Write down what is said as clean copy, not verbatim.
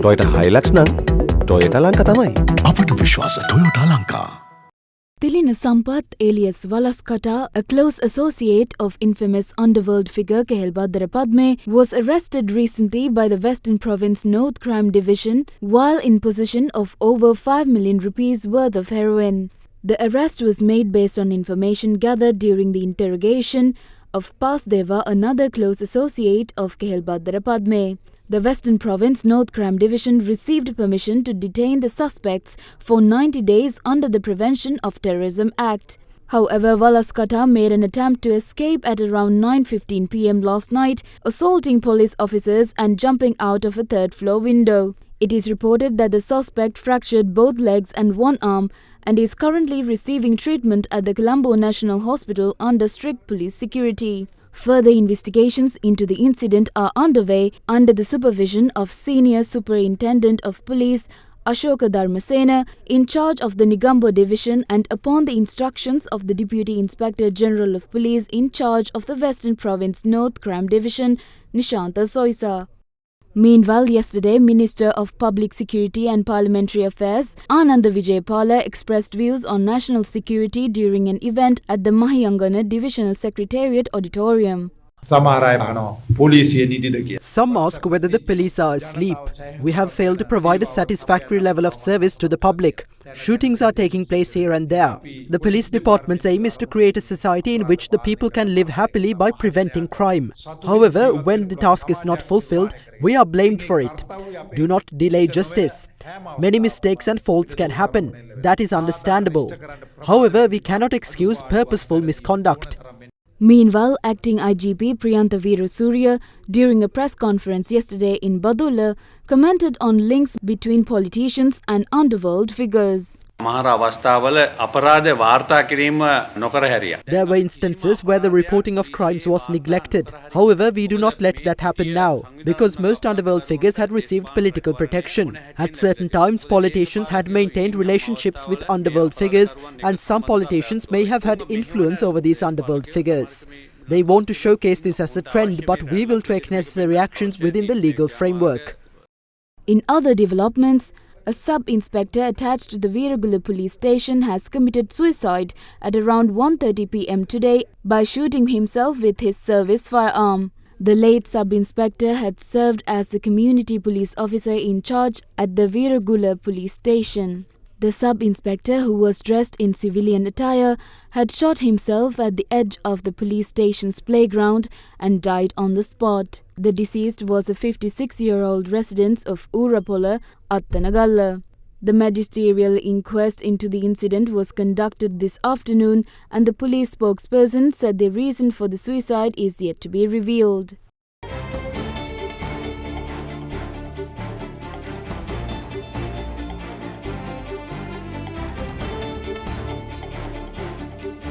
Toyota Hilux නම් Toyota Lanka තමයි. අපට විශ්වාස Toyota Lanka. Dilina Sampath alias Walas Kata, a close associate of infamous underworld figure Kehelbadara Padme, was arrested recently by the Western Province North Crime Division while in possession of over 5 million rupees worth of heroin. The arrest was made based on information gathered during the interrogation of Pasdeva, another close associate of Kehelbadara Padme. The Western Province North Crime Division received permission to detain the suspects for 90 days under the Prevention of Terrorism Act. However, Walas Kata made an attempt to escape at around 9:15 p.m. last night, assaulting police officers and jumping out of a third-floor window. It is reported that the suspect fractured both legs and one arm and is currently receiving treatment at the Colombo National Hospital under strict police security. Further investigations into the incident are underway under the supervision of Senior Superintendent of Police Ashoka Dharmasena, in charge of the Negombo Division, and upon the instructions of the Deputy Inspector General of Police in charge of the Western Province North Crime Division, Nishanta Soisa. Meanwhile, yesterday, Minister of Public Security and Parliamentary Affairs Ananda Vijaypala expressed views on national security during an event at the Mahiyangana Divisional Secretariat Auditorium. Some ask whether the police are asleep. We have failed to provide a satisfactory level of service to the public. Shootings are taking place here and there. The police department's aim is to create a society in which the people can live happily by preventing crime. However, when the task is not fulfilled, we are blamed for it. Do not delay justice. Many mistakes and faults can happen. That is understandable. However, we cannot excuse purposeful misconduct. Meanwhile, acting IGP Priyantha Veerasurya, during a press conference yesterday in Badulla, commented on links between politicians and underworld figures. There were instances where the reporting of crimes was neglected. However, we do not let that happen now, because most underworld figures had received political protection. At certain times, politicians had maintained relationships with underworld figures, and some politicians may have had influence over these underworld figures. They want to showcase this as a trend, but we will take necessary actions within the legal framework. In other developments, a sub-inspector attached to the Veeragula police station has committed suicide at around 1:30 p.m. today by shooting himself with his service firearm. The late sub-inspector had served as the community police officer in charge at the Veeragula police station. The sub-inspector, who was dressed in civilian attire, had shot himself at the edge of the police station's playground and died on the spot. The deceased was a 56-year-old resident of Urapola, Attanagalla. The magisterial inquest into the incident was conducted this afternoon, and the police spokesperson said the reason for the suicide is yet to be revealed.